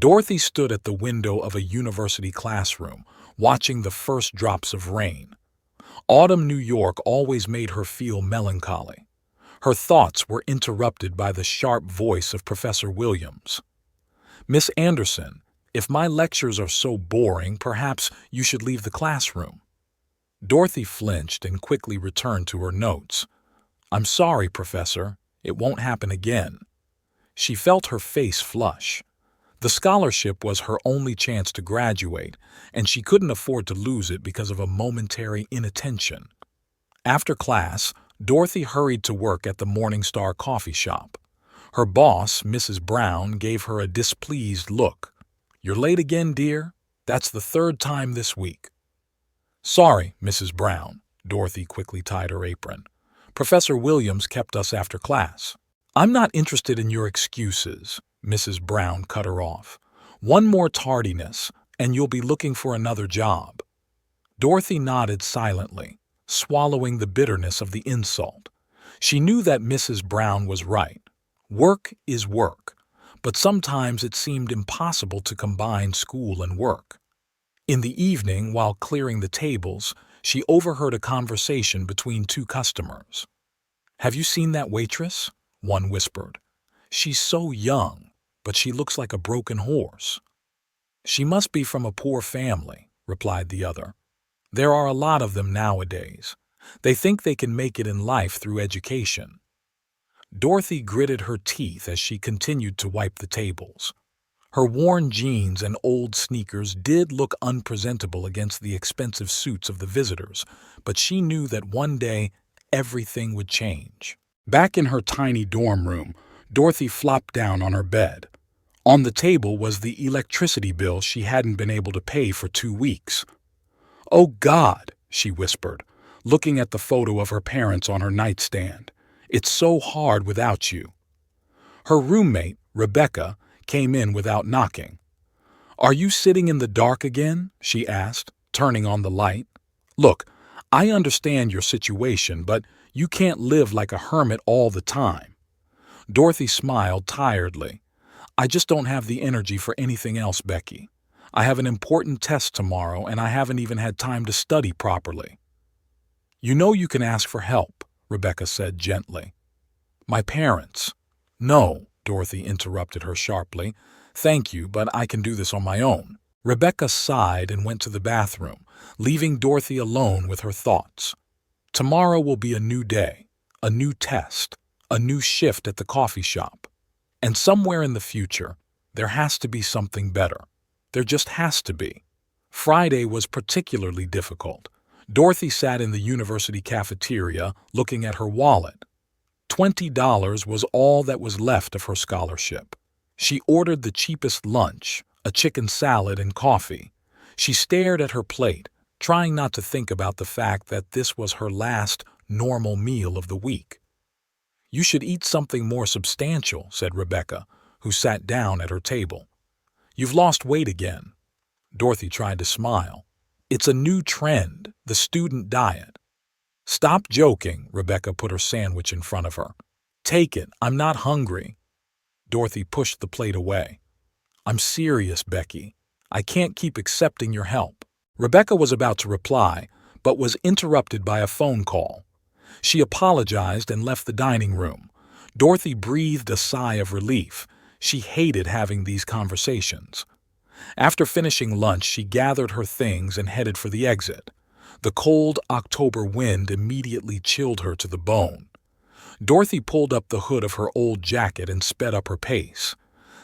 Dorothy stood at the window of a university classroom, watching the first drops of rain. Autumn New York always made her feel melancholy. Her thoughts were interrupted by the sharp voice of Professor Williams. "Miss Anderson, if my lectures are so boring, perhaps you should leave the classroom." Dorothy flinched and quickly returned to her notes. "I'm sorry, Professor. It won't happen again." She felt her face flush. The scholarship was her only chance to graduate, and she couldn't afford to lose it because of a momentary inattention. After class, Dorothy hurried to work at the Morning Star coffee shop. Her boss, Mrs. Brown, gave her a displeased look. "You're late again, dear? That's the third time this week." "Sorry, Mrs. Brown." Dorothy quickly tied her apron. "Professor Williams kept us after class." "I'm not interested in your excuses," Mrs. Brown cut her off. "One more tardiness, and you'll be looking for another job." Dorothy nodded silently, swallowing the bitterness of the insult. She knew that Mrs. Brown was right. Work is work, but sometimes it seemed impossible to combine school and work. In the evening, while clearing the tables, she overheard a conversation between two customers. "Have you seen that waitress?" one whispered. "She's so young, but she looks like a broken horse." "She must be from a poor family," replied the other. "There are a lot of them nowadays. They think they can make it in life through education." Dorothy gritted her teeth as she continued to wipe the tables. Her worn jeans and old sneakers did look unpresentable against the expensive suits of the visitors, but she knew that one day everything would change. Back in her tiny dorm room, Dorothy flopped down on her bed. On the table was the electricity bill she hadn't been able to pay for 2 weeks. "Oh, God," she whispered, looking at the photo of her parents on her nightstand. "It's so hard without you." Her roommate, Rebecca, came in without knocking. "Are you sitting in the dark again?" she asked, turning on the light. "Look, I understand your situation, but you can't live like a hermit all the time." Dorothy smiled tiredly. "I just don't have the energy for anything else, Becky. I have an important test tomorrow, and I haven't even had time to study properly." "You know you can ask for help," Rebecca said gently. "My parents." "No," Dorothy interrupted her sharply. "Thank you, but I can do this on my own." Rebecca sighed and went to the bathroom, leaving Dorothy alone with her thoughts. Tomorrow will be a new day, a new test, a new shift at the coffee shop. And somewhere in the future, there has to be something better. There just has to be. Friday was particularly difficult. Dorothy sat in the university cafeteria looking at her wallet. $20 was all that was left of her scholarship. She ordered the cheapest lunch, a chicken salad and coffee. She stared at her plate, trying not to think about the fact that this was her last normal meal of the week. "You should eat something more substantial," said Rebecca, who sat down at her table. "You've lost weight again." Dorothy tried to smile. "It's a new trend, the student diet." "Stop joking," Rebecca put her sandwich in front of her. "Take it, I'm not hungry." Dorothy pushed the plate away. "I'm serious, Becky. I can't keep accepting your help." Rebecca was about to reply, but was interrupted by a phone call. She apologized and left the dining room. Dorothy breathed a sigh of relief. She hated having these conversations. After finishing lunch, she gathered her things and headed for the exit. The cold October wind immediately chilled her to the bone. Dorothy pulled up the hood of her old jacket and sped up her pace.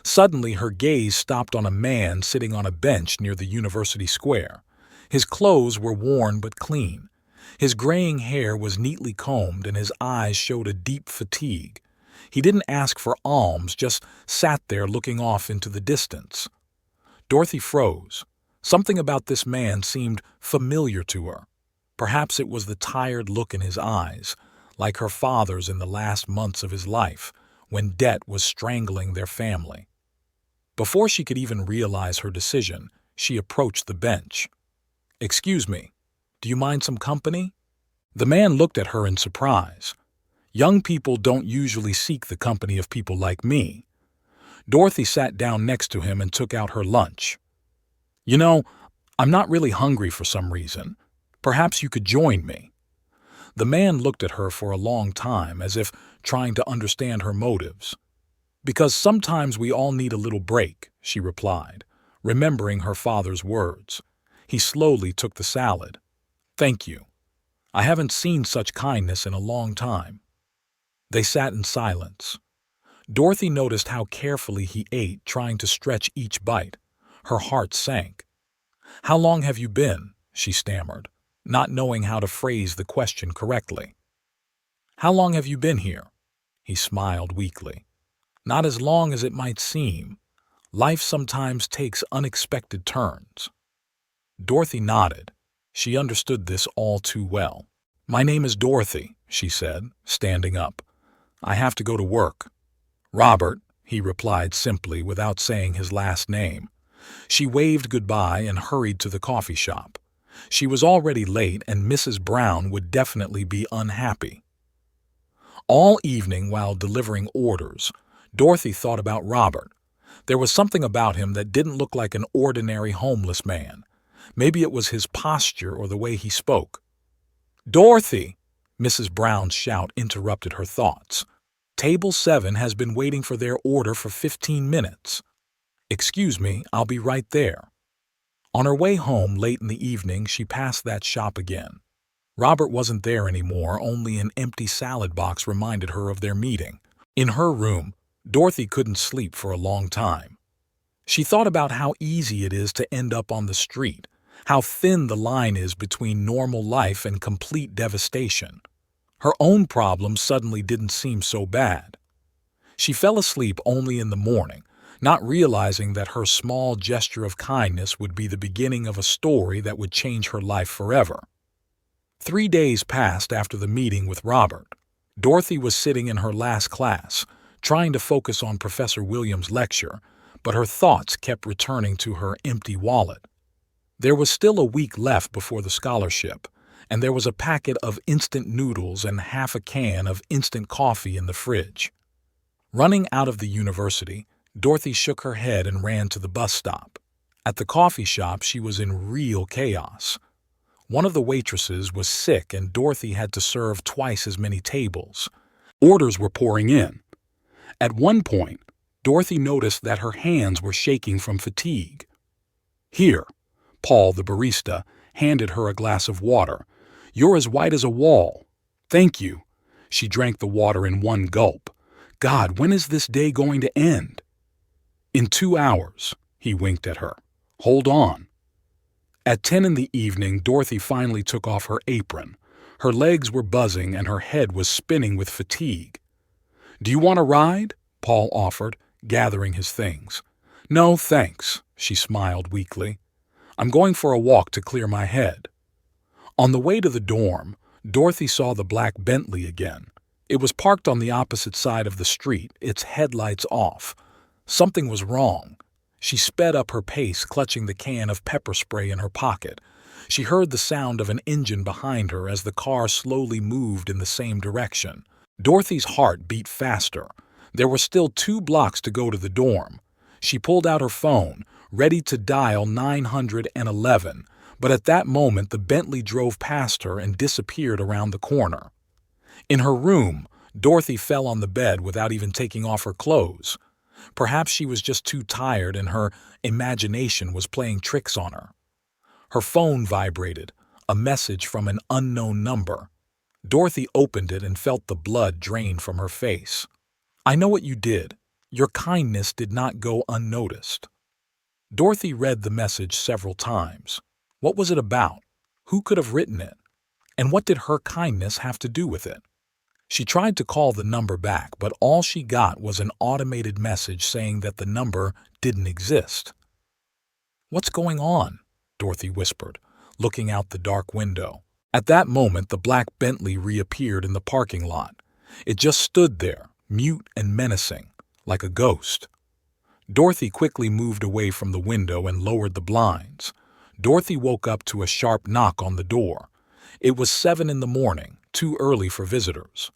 Suddenly, her gaze stopped on a man sitting on a bench near the university square. His clothes were worn but clean. His graying hair was neatly combed and his eyes showed a deep fatigue. He didn't ask for alms, just sat there looking off into the distance. Dorothy froze. Something about this man seemed familiar to her. Perhaps it was the tired look in his eyes, like her father's in the last months of his life, when debt was strangling their family. Before she could even realize her decision, she approached the bench. "Excuse me, do you mind some company?" The man looked at her in surprise. "Young people don't usually seek the company of people like me." Dorothy sat down next to him and took out her lunch. "You know, I'm not really hungry for some reason. Perhaps you could join me." The man looked at her for a long time, as if trying to understand her motives. "Because sometimes we all need a little break," she replied, remembering her father's words. He slowly took the salad. "Thank you. I haven't seen such kindness in a long time." They sat in silence. Dorothy noticed how carefully he ate, trying to stretch each bite. Her heart sank. "How long have you been?" she stammered, not knowing how to phrase the question correctly. "How long have you been here?" He smiled weakly. "Not as long as it might seem. Life sometimes takes unexpected turns." Dorothy nodded. She understood this all too well. "My name is Dorothy," she said, standing up. "I have to go to work." "Robert," he replied simply without saying his last name. She waved goodbye and hurried to the coffee shop. She was already late, and Mrs. Brown would definitely be unhappy. All evening, while delivering orders, Dorothy thought about Robert. There was something about him that didn't look like an ordinary homeless man. Maybe it was his posture or the way he spoke. "Dorothy!" Mrs. Brown's shout interrupted her thoughts. "Table 7 has been waiting for their order for 15 minutes. "Excuse me, I'll be right there." On her way home late in the evening, she passed that shop again. Robert wasn't there anymore, only an empty salad box reminded her of their meeting. In her room, Dorothy couldn't sleep for a long time. She thought about how easy it is to end up on the street, how thin the line is between normal life and complete devastation. Her own problems suddenly didn't seem so bad. She fell asleep only in the morning, not realizing that her small gesture of kindness would be the beginning of a story that would change her life forever. 3 days passed after the meeting with Robert. Dorothy was sitting in her last class, trying to focus on Professor Williams' lecture, but her thoughts kept returning to her empty wallet. There was still a week left before the scholarship, and there was a packet of instant noodles and half a can of instant coffee in the fridge. Running out of the university, Dorothy shook her head and ran to the bus stop. At the coffee shop, she was in real chaos. One of the waitresses was sick, and Dorothy had to serve twice as many tables. Orders were pouring in. At one point, Dorothy noticed that her hands were shaking from fatigue. "Here," Paul, the barista, handed her a glass of water. "You're as white as a wall." "Thank you." She drank the water in one gulp. "God, when is this day going to end?" "In 2 hours," he winked at her. "Hold on." At 10 in the evening, Dorothy finally took off her apron. Her legs were buzzing and her head was spinning with fatigue. "Do you want a ride?" Paul offered, gathering his things. "No, thanks," she smiled weakly. "I'm going for a walk to clear my head." On the way to the dorm, Dorothy saw the black Bentley again. It was parked on the opposite side of the street, its headlights off. Something was wrong. She sped up her pace, clutching the can of pepper spray in her pocket. She heard the sound of an engine behind her as the car slowly moved in the same direction. Dorothy's heart beat faster. There were still 2 blocks to go to the dorm. She pulled out her phone, ready to dial 911, but at that moment the Bentley drove past her and disappeared around the corner. In her room, Dorothy fell on the bed without even taking off her clothes. Perhaps she was just too tired and her imagination was playing tricks on her. Her phone vibrated, a message from an unknown number. Dorothy opened it and felt the blood drain from her face. "I know what you did. Your kindness did not go unnoticed." Dorothy read the message several times. What was it about? Who could have written it? And what did her kindness have to do with it? She tried to call the number back, but all she got was an automated message saying that the number didn't exist. "What's going on?" Dorothy whispered, looking out the dark window. At that moment, the black Bentley reappeared in the parking lot. It just stood there, mute and menacing, like a ghost. Dorothy quickly moved away from the window and lowered the blinds. Dorothy woke up to a sharp knock on the door. It was 7 in the morning, too early for visitors.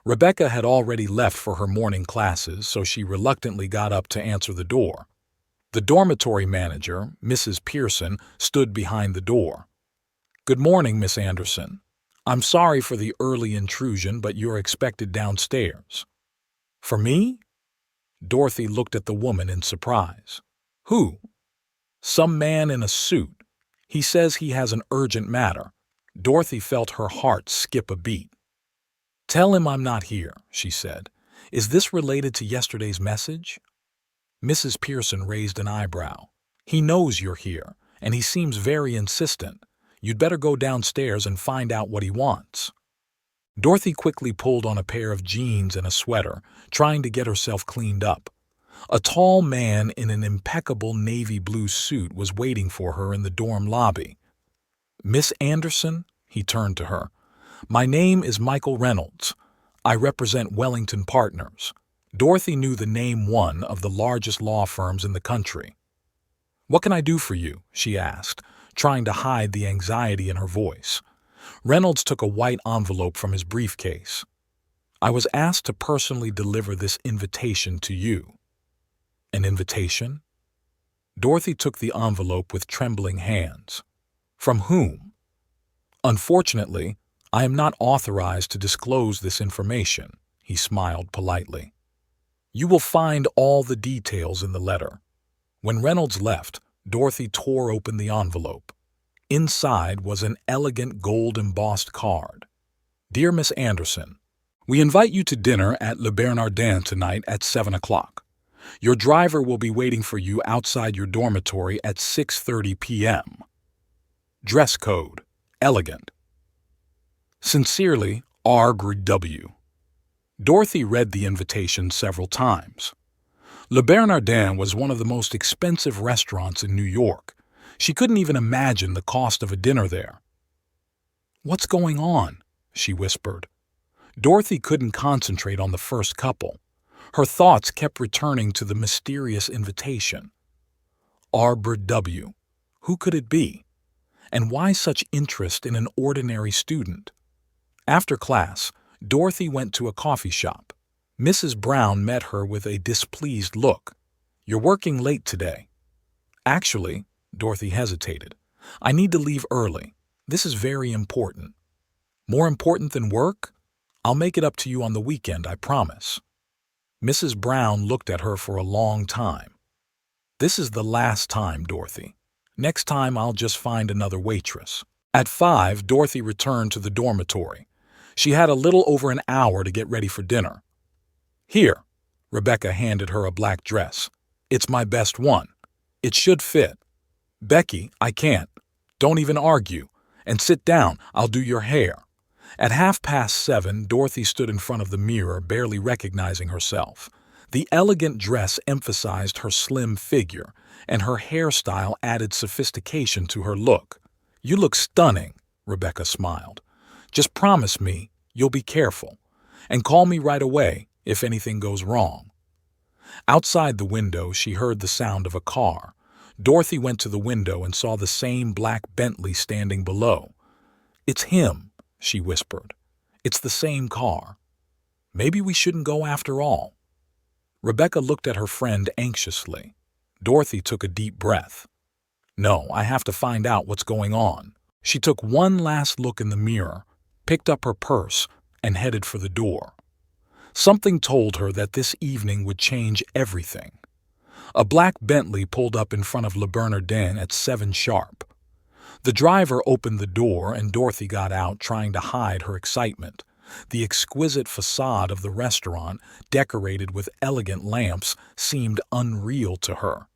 Rebecca had already left for her morning classes, so she reluctantly got up to answer the door. The dormitory manager, Mrs. Pearson, stood behind the door. "Good morning, Miss Anderson. I'm sorry for the early intrusion, but you're expected downstairs." "For me?" Dorothy looked at the woman in surprise. "Who?" "Some man in a suit. He says he has an urgent matter." Dorothy felt her heart skip a beat. "Tell him I'm not here," she said. "Is this related to yesterday's message?" Mrs. Pearson raised an eyebrow. "He knows you're here, and he seems very insistent. You'd better go downstairs and find out what he wants." Dorothy quickly pulled on a pair of jeans and a sweater, trying to get herself cleaned up. A tall man in an impeccable navy blue suit was waiting for her in the dorm lobby. "Miss Anderson?" He turned to her. "My name is Michael Reynolds. I represent Wellington Partners." Dorothy knew the name one of the largest law firms in the country. "What can I do for you?" she asked, trying to hide the anxiety in her voice. Reynolds took a white envelope from his briefcase. "I was asked to personally deliver this invitation to you." "An invitation?" Dorothy took the envelope with trembling hands. "From whom?" "Unfortunately, I am not authorized to disclose this information," he smiled politely. "You will find all the details in the letter." When Reynolds left, Dorothy tore open the envelope. Inside was an elegant gold-embossed card. "Dear Miss Anderson, we invite you to dinner at Le Bernardin tonight at 7 o'clock. Your driver will be waiting for you outside your dormitory at 6:30 p.m. Dress code: elegant. Sincerely, R.W." Dorothy read the invitation several times. Le Bernardin was one of the most expensive restaurants in New York. She couldn't even imagine the cost of a dinner there. "What's going on?" she whispered. Dorothy couldn't concentrate on the first couple. Her thoughts kept returning to the mysterious invitation. R.W. Who could it be? And why such interest in an ordinary student? After class, Dorothy went to a coffee shop. Mrs. Brown met her with a displeased look. "You're working late today." "Actually," Dorothy hesitated, "I need to leave early. This is very important." "More important than work? I'll make it up to you on the weekend, I promise." Mrs. Brown looked at her for a long time. "This is the last time, Dorothy. Next time I'll just find another waitress." At 5, Dorothy returned to the dormitory. She had a little over an hour to get ready for dinner. "Here," Rebecca handed her a black dress. "It's my best one. It should fit." "Becky, I can't. Don't even argue. And sit down, I'll do your hair." At 7:30, Dorothy stood in front of the mirror, barely recognizing herself. The elegant dress emphasized her slim figure, and her hairstyle added sophistication to her look. "You look stunning," Rebecca smiled. "Just promise me you'll be careful, and call me right away if anything goes wrong." Outside the window, she heard the sound of a car. Dorothy went to the window and saw the same black Bentley standing below. "It's him," she whispered. "It's the same car. Maybe we shouldn't go after all." Rebecca looked at her friend anxiously. Dorothy took a deep breath. "No, I have to find out what's going on." She took one last look in the mirror, picked up her purse, and headed for the door. Something told her that this evening would change everything. A black Bentley pulled up in front of Le Bernardin at 7 sharp. The driver opened the door and Dorothy got out, trying to hide her excitement. The exquisite facade of the restaurant, decorated with elegant lamps, seemed unreal to her.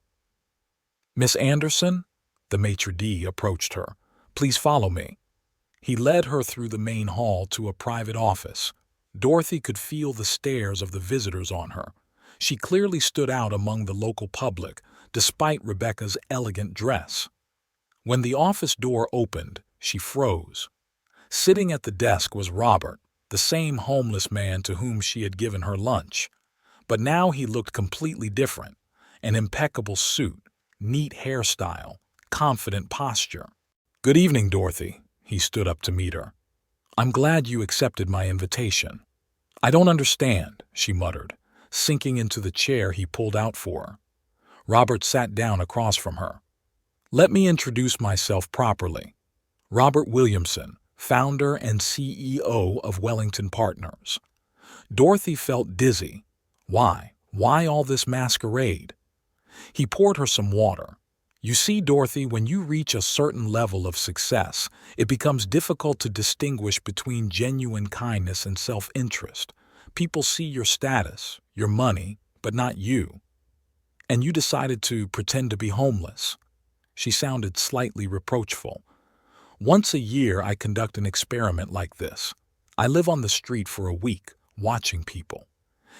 "Miss Anderson?" The maitre d' approached her. "Please follow me." He led her through the main hall to a private office. Dorothy could feel the stares of the visitors on her. She clearly stood out among the local public, despite Rebecca's elegant dress. When the office door opened, she froze. Sitting at the desk was Robert, the same homeless man to whom she had given her lunch. But now he looked completely different. An impeccable suit, neat hairstyle, confident posture. "Good evening, Dorothy." He stood up to meet her. "I'm glad you accepted my invitation." "I don't understand," she muttered, sinking into the chair he pulled out for her. Robert sat down across from her. "Let me introduce myself properly. Robert Williamson, founder and CEO of Wellington Partners." Dorothy felt dizzy. Why? Why all this masquerade? He poured her some water. "You see, Dorothy, when you reach a certain level of success, it becomes difficult to distinguish between genuine kindness and self-interest. People see your status, your money, but not you. And you decided to pretend to be homeless." She sounded slightly reproachful. "Once a year I conduct an experiment like this. I live on the street for a week, watching people.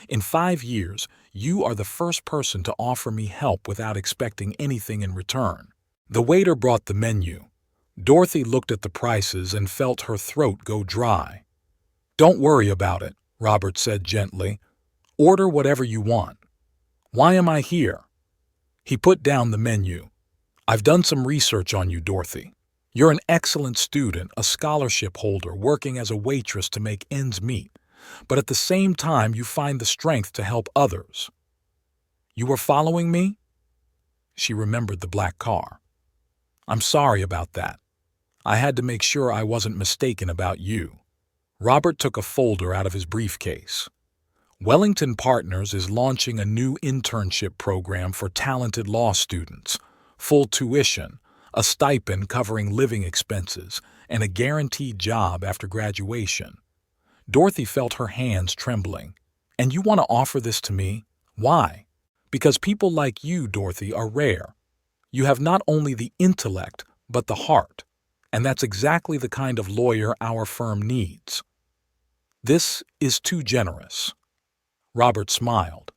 In 5 years, you are the first person to offer me help without expecting anything in return." The waiter brought the menu. Dorothy looked at the prices and felt her throat go dry. "Don't worry about it," Robert said gently. "Order whatever you want." "Why am I here?" He put down the menu. "I've done some research on you, Dorothy. You're an excellent student, a scholarship holder, working as a waitress to make ends meet. But at the same time, you find the strength to help others. You were following me?" She remembered the black car. "I'm sorry about that. I had to make sure I wasn't mistaken about you." Robert took a folder out of his briefcase. Wellington Partners is launching a new internship program for talented law students. Full tuition, a stipend covering living expenses, and a guaranteed job after graduation. Dorothy felt her hands trembling. "And you want to offer this to me? Why?" "Because people like you, Dorothy, are rare. You have not only the intellect, but the heart. And that's exactly the kind of lawyer our firm needs." "This is too generous." Robert smiled.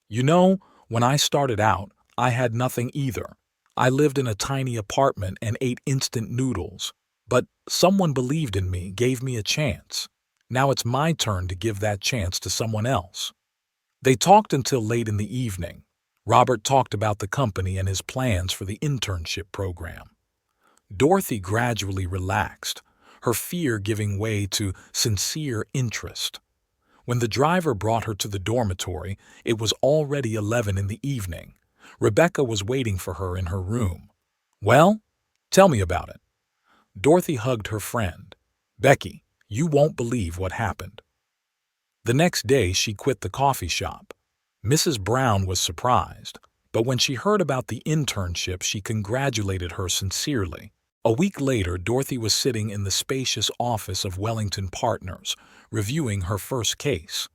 "You know, when I started out, I had nothing either. I lived in a tiny apartment and ate instant noodles. But someone believed in me, gave me a chance. Now it's my turn to give that chance to someone else." They talked until late in the evening. Robert talked about the company and his plans for the internship program. Dorothy gradually relaxed, her fear giving way to sincere interest. When the driver brought her to the dormitory, it was already 11 in the evening. Rebecca was waiting for her in her room. "Well, tell me about it." Dorothy hugged her friend. "Becky, you won't believe what happened." The next day she quit the coffee shop. Mrs. Brown was surprised, but when she heard about the internship she congratulated her sincerely. A week later, Dorothy was sitting in the spacious office of Wellington Partners, reviewing her first case.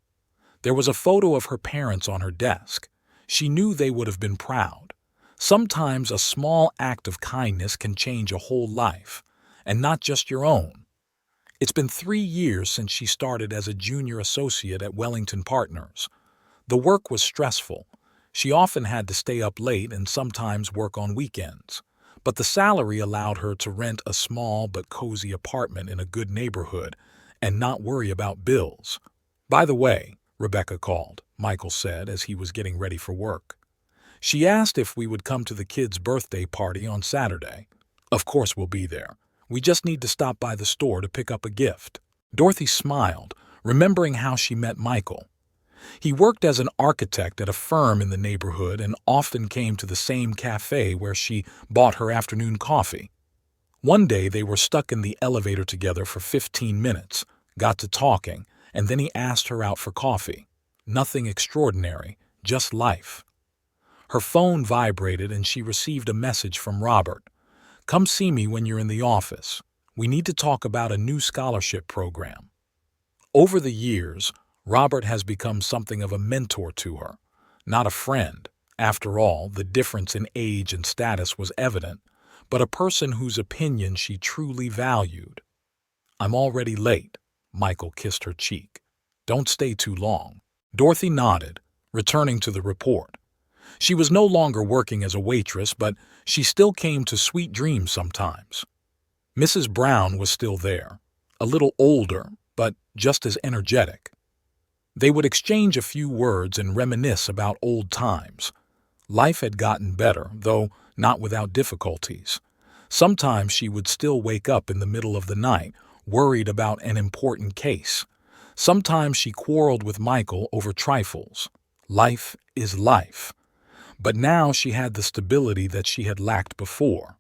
There was a photo of her parents on her desk. She knew they would have been proud. Sometimes a small act of kindness can change a whole life, and not just your own. It's been 3 years since she started as a junior associate at Wellington Partners. The work was stressful. She often had to stay up late and sometimes work on weekends. But the salary allowed her to rent a small but cozy apartment in a good neighborhood and not worry about bills. "By the way," Rebecca called, Michael said as he was getting ready for work. "She asked if we would come to the kids' birthday party on Saturday." "Of course we'll be there. We just need to stop by the store to pick up a gift." Dorothy smiled, remembering how she met Michael. He worked as an architect at a firm in the neighborhood and often came to the same cafe where she bought her afternoon coffee. One day they were stuck in the elevator together for 15 minutes, got to talking, and then he asked her out for coffee. Nothing extraordinary, just life. Her phone vibrated and she received a message from Robert. "Come see me when you're in the office. We need to talk about a new scholarship program." Over the years, Robert has become something of a mentor to her, not a friend. After all, the difference in age and status was evident, but a person whose opinion she truly valued. "I'm already late." Michael kissed her cheek. "Don't stay too long." Dorothy nodded, returning to the report. She was no longer working as a waitress, but she still came to sweet dreams sometimes. Mrs. Brown was still there, a little older, but just as energetic. They would exchange a few words and reminisce about old times. Life had gotten better, though not without difficulties. Sometimes she would still wake up in the middle of the night, worried about an important case. Sometimes she quarreled with Michael over trifles. Life is life. But now she had the stability that she had lacked before.